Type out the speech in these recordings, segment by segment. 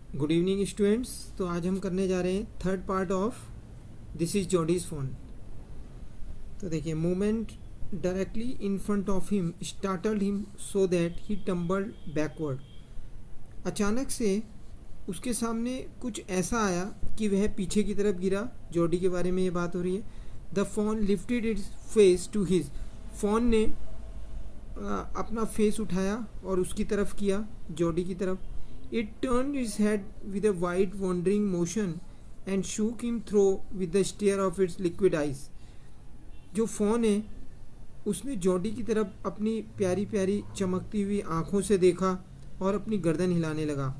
Good evening students. तो आज हम करने जा रहे हैं third part of this is Jodie's phone. तो देखिए, movement directly in front of him startled him so that he tumbled backward. अचानक से उसके सामने कुछ ऐसा आया कि वह पीछे की तरफ गिरा। जॉडी के बारे में ये बात हो रही है। The phone lifted its face to his. Fawn ने अपना फेस उठाया और उसकी तरफ किया, जॉडी की तरफ। It turned its head with a wide wandering motion and shook him through with the stare of its liquid eyes. जो फ़ोन है उसने जॉडी की तरफ अपनी प्यारी प्यारी चमकती हुई आँखों से देखा और अपनी गर्दन हिलाने लगा।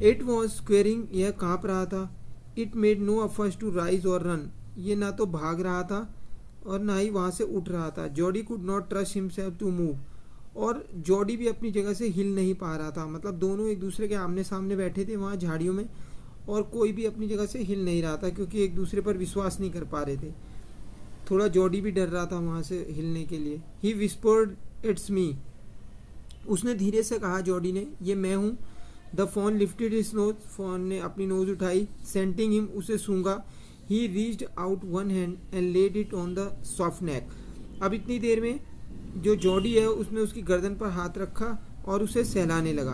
It was squirming, यह काँप रहा था। It made no effort to rise or run, ये ना तो भाग रहा था और ना ही वहाँ से उठ रहा था। Jordi could not trust himself to move, और जॉडी भी अपनी जगह से हिल नहीं पा रहा था। मतलब दोनों एक दूसरे के आमने सामने बैठे थे वहाँ झाड़ियों में और कोई भी अपनी जगह से हिल नहीं रहा था क्योंकि एक दूसरे पर विश्वास नहीं कर पा रहे थे। थोड़ा जॉडी भी डर रहा था वहाँ से हिलने के लिए। ही विस्पर्ड इट्स मी, उसने धीरे से कहा जॉडी ने, ये मैं हूँ। The phone lifted his nose, phone ने अपनी नोज उठाई। सेंटिंग हिम, उसे सूंघा। He reached out one hand and laid it on the soft neck. अब इतनी देर में जो जॉडी है उसने उसकी गर्दन पर हाथ रखा और उसे सहलाने लगा।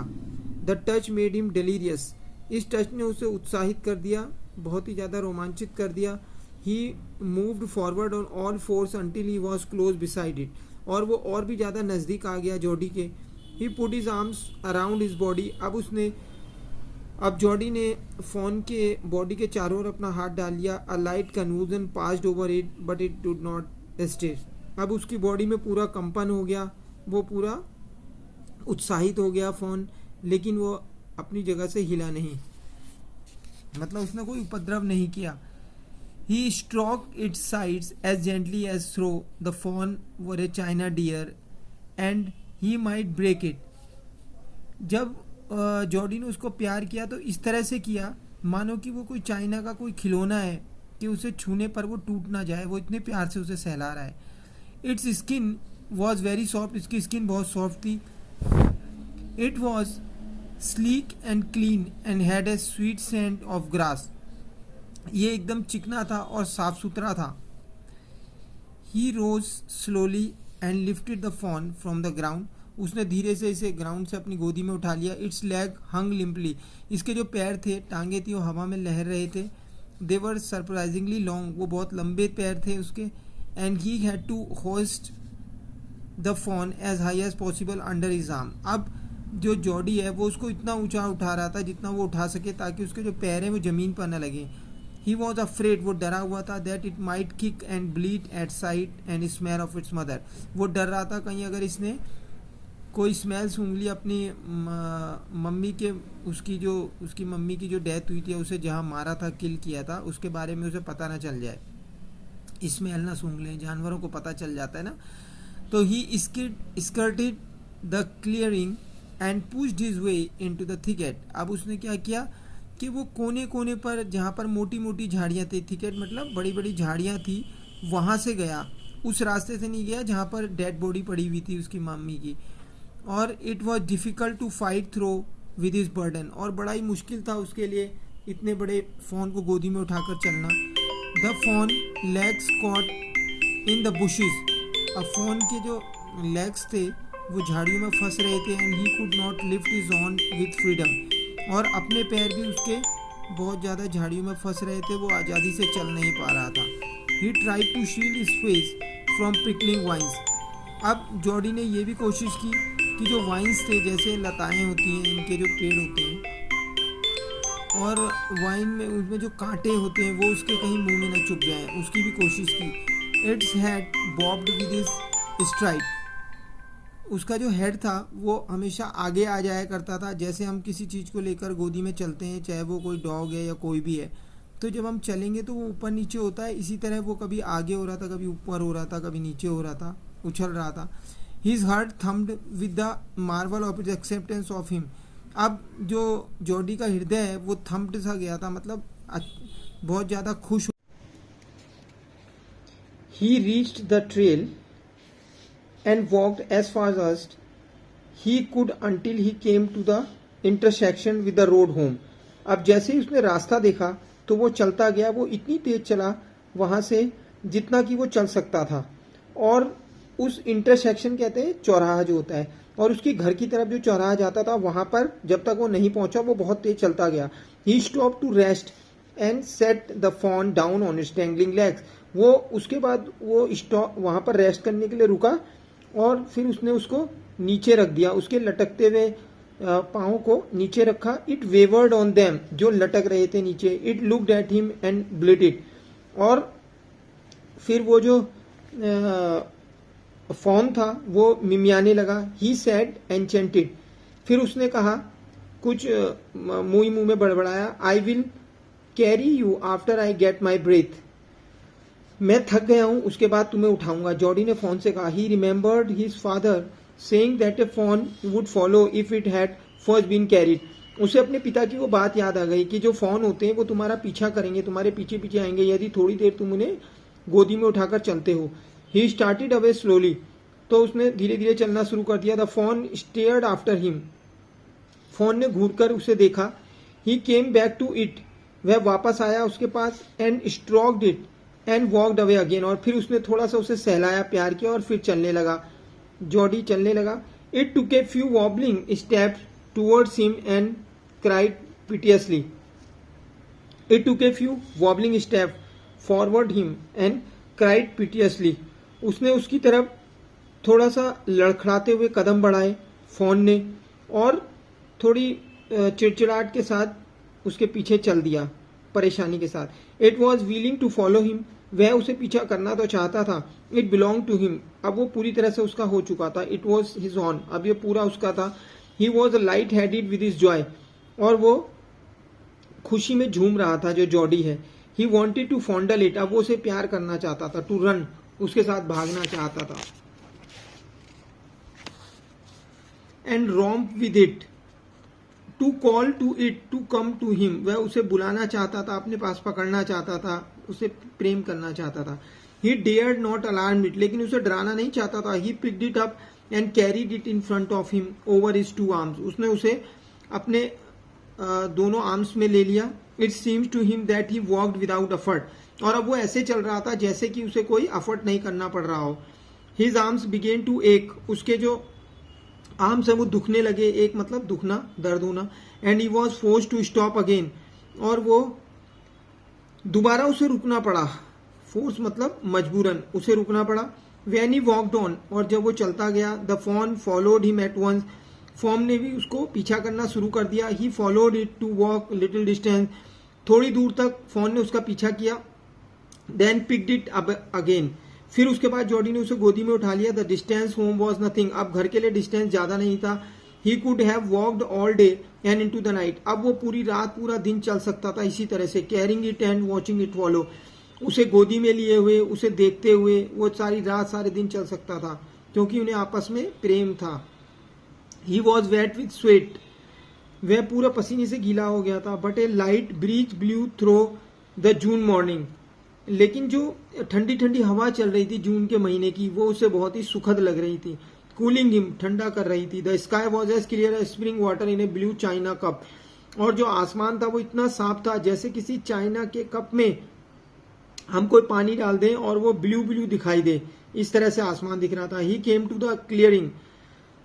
The touch made him delirious, इस टच ने उसे उत्साहित कर दिया, बहुत ही ज़्यादा रोमांचित कर दिया। He moved forward on all fours until he was close beside it, और वो और भी ज़्यादा नज़दीक आ गया जॉडी के। He put his arms around his body, अब जॉडी ने फ़ोन के बॉडी के चारों ओर अपना हाथ डाल लिया। A light convulsion passed over it but it did not stay. अब उसकी बॉडी में पूरा कंपन हो गया, वो पूरा उत्साहित हो गया फ़ोन, लेकिन वो अपनी जगह से हिला नहीं, मतलब उसने कोई उपद्रव नहीं किया। He stroke its sides as gently as though the phone were a china deer and he might break it. जब जॉडी ने उसको प्यार किया तो इस तरह से किया मानो कि वो कोई चाइना का कोई खिलौना है कि उसे छूने पर वो टूट ना जाए, वो इतने प्यार से उसे सहला रहा है। Its skin was very soft, इसकी स्किन बहुत सॉफ्ट थी। It was sleek and clean and had a sweet scent of grass, ये एकदम चिकना था और साफ सुथरा था। He rose slowly and lifted the phone from the ground, उसने धीरे से इसे ग्राउंड से अपनी गोदी में उठा लिया। इट्स लेग हंग लिम्पली, इसके जो पैर थे, टांगे थी, वो हवा में लहर रहे थे। दे वर सरप्राइजिंगली लॉन्ग, वो बहुत लंबे पैर थे उसके। And he had to hoist the fawn as high as possible under his arm. अब जो जॉडी है वो उसको इतना ऊंचा उठा रहा था जितना वो उठा सके ताकि उसके जो पैर हैं वो ज़मीन पर न लगे। ही वॉज अफ्रेड, वो डरा हुआ था, that it might kick and bleat at sight and smell of its mother. वो डर रहा था कहीं अगर इसने कोई स्मेल सूंघ ली अपनी मम्मी के, उसकी मम्मी की जो डेथ हुई थी, उसे जहाँ मारा था, किल किया था, उसके बारे में उसे पता ना चल जाए। स्मेल ना सूंघ लें, जानवरों को पता चल जाता है ना। तो he skirted the clearing and pushed his way into the thicket. अब उसने क्या किया कि वो कोने कोने पर जहाँ पर मोटी मोटी झाड़ियाँ थी, थिकेट मतलब बड़ी बड़ी झाड़ियाँ थी, वहाँ से गया। उस रास्ते से नहीं गया जहाँ पर डेड बॉडी पड़ी हुई थी उसकी मम्मी की। और it was difficult to fight through with his burden, और बड़ा ही मुश्किल था उसके लिए इतने बड़े फ़ोन को गोदी में उठाकर चलना। The phone legs caught in the bushes, अब फ़ोन के जो लेग्स थे वो झाड़ियों में फंस रहे थे। And he could not lift his on with freedom, और अपने पैर भी उसके बहुत ज़्यादा झाड़ियों में फंस रहे थे, वो आज़ादी से चल नहीं पा रहा था। He tried to shield his face from prickling vines. अब जॉडी ने ये भी कोशिश की कि जो वाइन्स थे, जैसे लताएं होती हैं, इनके जो पेड़ होते हैं, और वाइन में उसमें जो कांटे होते हैं वो उसके कहीं मुंह में न चुभ जाएं, उसकी भी कोशिश की। Its head barbed with his STRIDE, उसका जो हेड था वो हमेशा आगे आ जाया करता था। जैसे हम किसी चीज़ को लेकर गोदी में चलते हैं, चाहे वो कोई डॉग है या कोई भी है, तो जब हम चलेंगे तो वो ऊपर नीचे होता है। इसी तरह वो कभी आगे हो रहा था, कभी ऊपर हो रहा था, कभी नीचे हो रहा था, उछल रहा था। His heart thumbed with the Marvel of is acceptance of him. अब जो जॉडी का हृदय है वो थम्प्ड सा गया था, मतलब बहुत ज़्यादा खुश। ही reached the trail and walked as fast as he could until he came to the intersection with the road home. अब जैसे ही उसने रास्ता देखा तो वो चलता गया, वो इतनी तेज चला वहां से जितना कि वो चल सकता था, और उस इंटरसेक्शन कहते हैं चौराहा जो होता है, और उसके घर की तरफ जो चौराहा जाता था वहां पर जब तक वो नहीं पहुंचा वो बहुत तेज चलता गया। He stop to rest and set the fawn down on its dangling legs. वो उसके बाद वो स्टॉप वहां पर रेस्ट करने के लिए रुका और फिर उसने उसको नीचे रख दिया, उसके लटकते हुए पाँव को नीचे रखा। इट वेवर्ड ऑन देम, जो लटक रहे थे नीचे। It looked at him and bleated, और फिर वो जो फॉन था वो मिमियाने लगा। ही सेड एन्चेंटेड, फिर उसने कहा कुछ मुंह में बड़बड़ाया, I will carry you after I get my breath, मैं थक गया हूं उसके बाद तुम्हें उठाऊंगा। जॉडी ने फोन से कहा। He remembered his father saying that a phone would follow if it had first been carried. उसे अपने पिता की वो बात याद आ गई कि जो फोन होते हैं वो तुम्हारा पीछा करेंगे, तुम्हारे पीछे पीछे आएंगे यदि थोड़ी देर तुम उन्हें गोदी में उठाकर चलते हो। ही स्टार्टेड अवे स्लोली, तो उसने धीरे धीरे चलना शुरू कर दिया। The phone stared after him, phone ने घूरकर उसे देखा। He came back to it, वह वापस आया उसके पास। And stroked it and walked away again, और फिर उसने थोड़ा सा उसे सहलाया, प्यार किया और फिर चलने लगा। जॉडी चलने लगा। It took a few wobbling steps towards him and cried piteously. It took a few wobbling step forward him and cried piteously. उसने उसकी तरफ थोड़ा सा लड़खड़ाते हुए कदम बढ़ाए फोन ने, और थोड़ी चिड़चिड़ाहट के साथ उसके पीछे चल दिया, परेशानी के साथ। It was willing to follow him, वह उसे पीछा करना तो चाहता था। इट बिलोंग टू हिम, अब वो पूरी तरह से उसका हो चुका था। इट वॉज हिज ऑन, अब ये पूरा उसका था। He was light headed with his Joy, और वो खुशी में झूम रहा था जो जॉडी है। ही वॉन्टेड टू फॉन्डल इट, अब वो उसे प्यार करना चाहता था। टू रन, उसके साथ भागना चाहता था। And romp with it, to call to it to come to him, वह उसे बुलाना चाहता था, अपने पास पकड़ना चाहता था, उसे प्रेम करना चाहता था। He dared not alarm it, लेकिन उसे डराना नहीं चाहता था। He picked it up and carried it in front of him over his two arms, उसने उसे अपने दोनों आर्म्स में ले लिया। It seems to him that he walked without effort, और अब वो ऐसे चल रहा था जैसे कि उसे कोई एफर्ट नहीं करना पड़ रहा हो। हिज आर्म्स बिगेन टू एक, उसके जो आर्म्स है वो दुखने लगे, एक मतलब दुखना, दर्द होना। And he was forced to stop again, और वो दोबारा उसे रुकना पड़ा। फोर्स मतलब मजबूरन उसे रुकना पड़ा। व्हेन ही वॉकड ऑन, और जब वो चलता गया, the fawn followed him at once, fawn ने भी उसको पीछा करना शुरू कर दिया। He followed it to walk little distance, थोड़ी दूर तक फोन ने उसका पीछा किया। Then picked it up again, फिर उसके बाद जॉडी ने उसे गोदी में उठा लिया। The distance home was nothing, अब घर के लिए डिस्टेंस ज्यादा नहीं था। He could have walked all day and into the night, अब वो पूरी रात पूरा दिन चल सकता था इसी तरह से। Carrying it and watching it follow, उसे गोदी में लिए हुए, उसे देखते हुए वो सारी रात सारे दिन चल सकता था, क्योंकि उन्हें आपस में प्रेम था। He was wet with sweat, वह पूरा पसीने से गीला हो गया था। But a light breeze blew through the June morning, लेकिन जो ठंडी ठंडी हवा चल रही थी जून के महीने की, वो उसे बहुत ही सुखद लग रही थी। कूलिंग हिम, ठंडा कर रही थी। The sky was as clear as spring water in a blue china cup, और जो आसमान था वो इतना साफ था जैसे किसी चाइना के कप में हम कोई पानी डाल दें और वो ब्लू ब्लू दिखाई दे, इस तरह से आसमान दिख रहा था। He came to the clearing,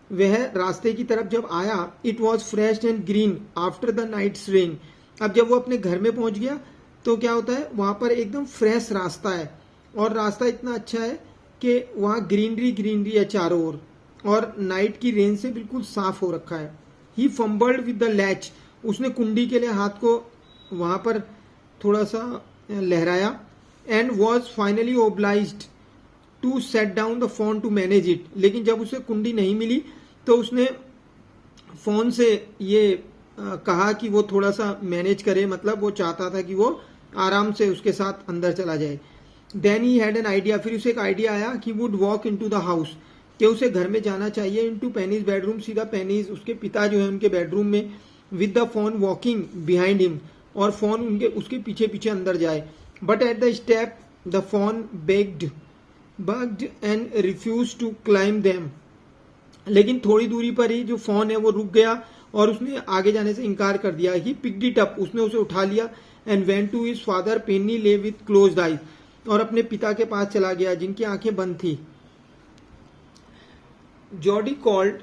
वह रास्ते की तरफ जब आया, it was fresh and green after the night's rain, अब जब वो अपने घर में पहुंच गया तो क्या होता है, वहां पर एकदम फ्रेश रास्ता है, और रास्ता इतना अच्छा है कि वहां ग्रीनरी ग्रीनरी है चारों ओर, और नाइट की रेन से बिल्कुल साफ हो रखा है। ही फंबल्ड विद द लैच, उसने कुंडी के लिए हाथ को वहां पर थोड़ा सा लहराया। And was finally obliged to set down the fawn to manage it, लेकिन जब उसे कुंडी नहीं मिली तो उसने फोन से ये कहा कि वो थोड़ा सा मैनेज करे, मतलब वो चाहता था कि वो आराम से उसके साथ अंदर चला जाए। Then he had an idea, फिर उसे एक आइडिया आया कि would walk into the house, कि उसे घर में जाना चाहिए। इनटू पेनीज बेडरूम, सीधा पेनीज उसके पिता जो है उनके बेडरूम में, with the fawn walking behind him, और फोन उनके उसके पीछे पीछे अंदर जाए। But at the step the fawn begged and refused to climb them, लेकिन थोड़ी दूरी पर ही जो फोन है वो रुक गया और उसने आगे जाने से इनकार कर दिया। ही पिक्ड इट अप, उसने उसे उठा लिया and went to his father. Penny lay with closed eyes, और अपने पिता के पास चला गया जिनकी आंखें बंद थी। Jody called,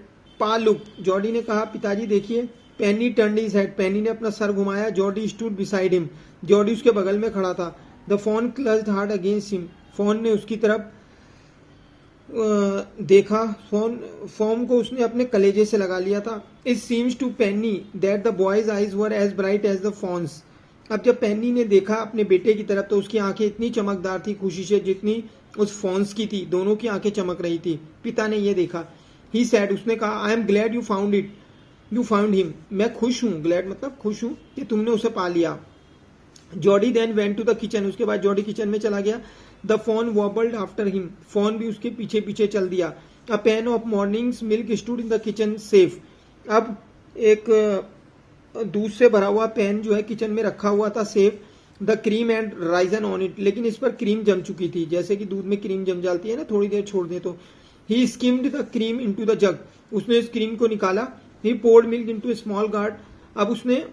pa look, Jody ने कहा पिताजी देखिए। Penny turned his head, Penny ने अपना सर घुमाया। Jody stood beside him, Jody उसके बगल में खड़ा था। The phone clutched hard against him, phone ने उसकी तरफ देखा, फोन को उसने अपने कलेजे से लगा लिया था। It seems to Penny that the boy's eyes were as bright as the fawn's. अब जब पेनी ने देखा अपने बेटे की तरफ तो उसकी आंखें इतनी चमकदार थी खुशी से जितनी उस फोन्स की थी। दोनों की आंखें चमक रही थी। पिता ने यह देखा। ही सैड, उसने कहा I am glad you found him, मैं खुश हूं, ग्लैड मतलब खुश हूं कि तुमने उसे पा लिया। Jody then went to the kitchen, उसके बाद जॉडी किचन में चला गया। The phone wobbled after him, phone भी उसके पीछे पीछे चल दिया। A pan of morning's milk stood in the kitchen safe, अब एक दूध से भरा हुआ पैन जो है किचन में रखा हुआ था safe. The cream and Ryzen on it, लेकिन इस पर क्रीम जम चुकी थी, जैसे कि दूध में क्रीम जम जाती है ना, थोड़ी देर छोड़ दे तो। He skimmed the cream into the jug, उसने इस क्रीम को निकाला। He poured milk into a small gourd, अब उसने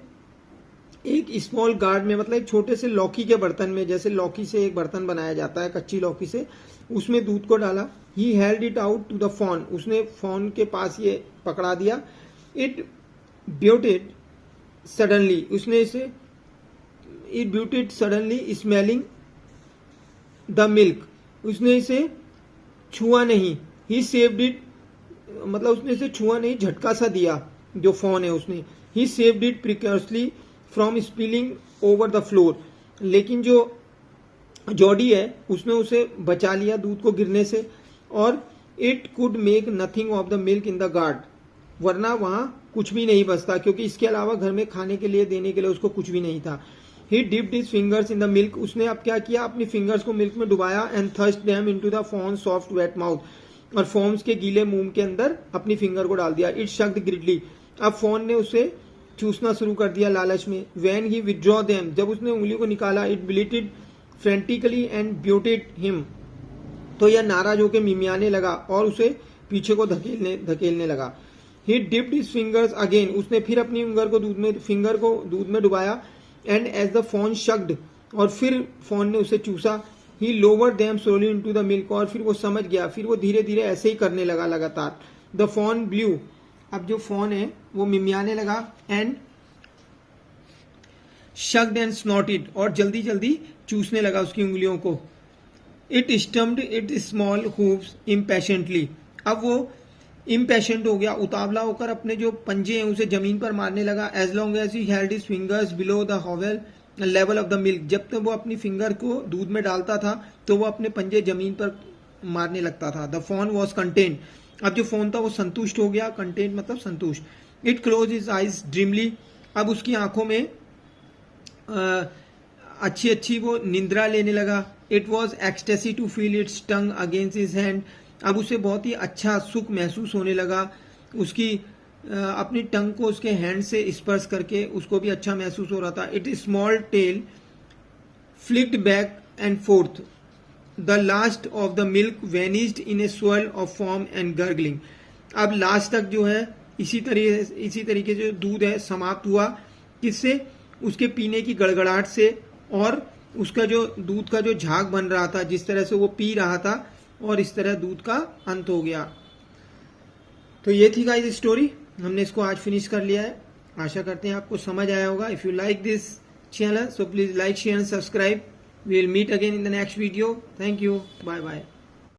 एक स्मॉल गार्ड में मतलब एक छोटे से लौकी के बर्तन में, जैसे लौकी से एक बर्तन बनाया जाता है कच्ची लौकी से, उसमें दूध को डाला। He held it out to the fawn, उसने फोन के पास ये पकड़ा दिया। इट ब्यूटेड सडनली, उसने इसे it butted suddenly smelling the milk, उसने इसे छुआ नहीं। ही सेव्ड इट, मतलब उसने इसे छुआ नहीं, झटका सा दिया जो फोन है उसने। He saved it precautiously from spilling over the floor, लेकिन जो जॉडी है उसने उसे बचा लिया दूध को गिरने से। और it could make nothing of the milk in the guard, वरना वहां कुछ भी नहीं बचता, क्योंकि इसके अलावा घर में खाने के लिए देने के लिए उसको कुछ भी नहीं था। He dipped his fingers in the milk, उसने अब क्या किया, अपनी फिंगर्स को मिल्क में डुबाया। And thrust them into the phone soft wet mouth, और फोन्स के गीले मुंह के अंदर अपनी फिंगर को डाल दिया। इट शक्ड ग्रिडली, अब फोन ने उसे चूसना शुरू कर दिया लालच में। व्हेन ही विथड्रॉ देम, जब उसने उंगली को निकाला। इट ब्लिटेड फ्रेंटिकली एंड ब्यूटेड हिम, तो यह नाराज होकर मिमियाने लगा और उसे पीछे को धकेलने लगा। He dipped his fingers again, उसने फिर अपनी फिंगर को दूध में डुबाया। And as the phone sucked, और फिर फोन ने उसे चूसा। He lowered them slowly into the milk, और फिर वो समझ गया, फिर वो धीरे धीरे ऐसे ही करने लगा लगातार। द फोन ब्लू, अब जो फोन है वो मिमियाने लगा। एंड शक्ड एंड स्नॉटेड, और जल्दी जल्दी चूसने लगा उसकी उंगलियों को। It stamped it small hooves impatiently, अब वो इम्पैशेंट हो गया, उतावला होकर अपने जो पंजे हैं उसे जमीन पर मारने लगा। As long as he held his fingers below the hovel level of the milk, जब तक वो अपनी फिंगर को दूध में डालता था तो वो अपने पंजे जमीन पर मारने लगता था। द फोन वॉज कंटेंट, अब जो फोन था वो संतुष्ट हो गया, कंटेंट मतलब संतुष्ट। इट क्लोज हिज आईज ड्रीमली, अब उसकी आंखों में अच्छी अच्छी वो निंद्रा लेने लगा। It was ecstasy to feel its tongue against his hand, अब उसे बहुत ही अच्छा सुख महसूस होने लगा, उसकी अपनी टंग को उसके हैंड से स्पर्श करके उसको भी अच्छा महसूस हो रहा था। It small tell flicked back and fourth, the last of the milk vanished in A swirl of form and gargling, अब लास्ट तक जो है इसी तरीके से दूध है समाप्त हुआ, किससे, उसके पीने की गड़गड़ाहट से, और उसका जो दूध का जो झाग बन रहा था जिस तरह से वो पी रहा था, और इस तरह दूध का अंत हो गया। तो ये थी गाइस स्टोरी, हमने इसको आज फिनिश कर लिया है। आशा करते हैं आपको समझ आया होगा। If you like this channel so please like share and subscribe. We will meet again in the next video. Thank you, bye bye.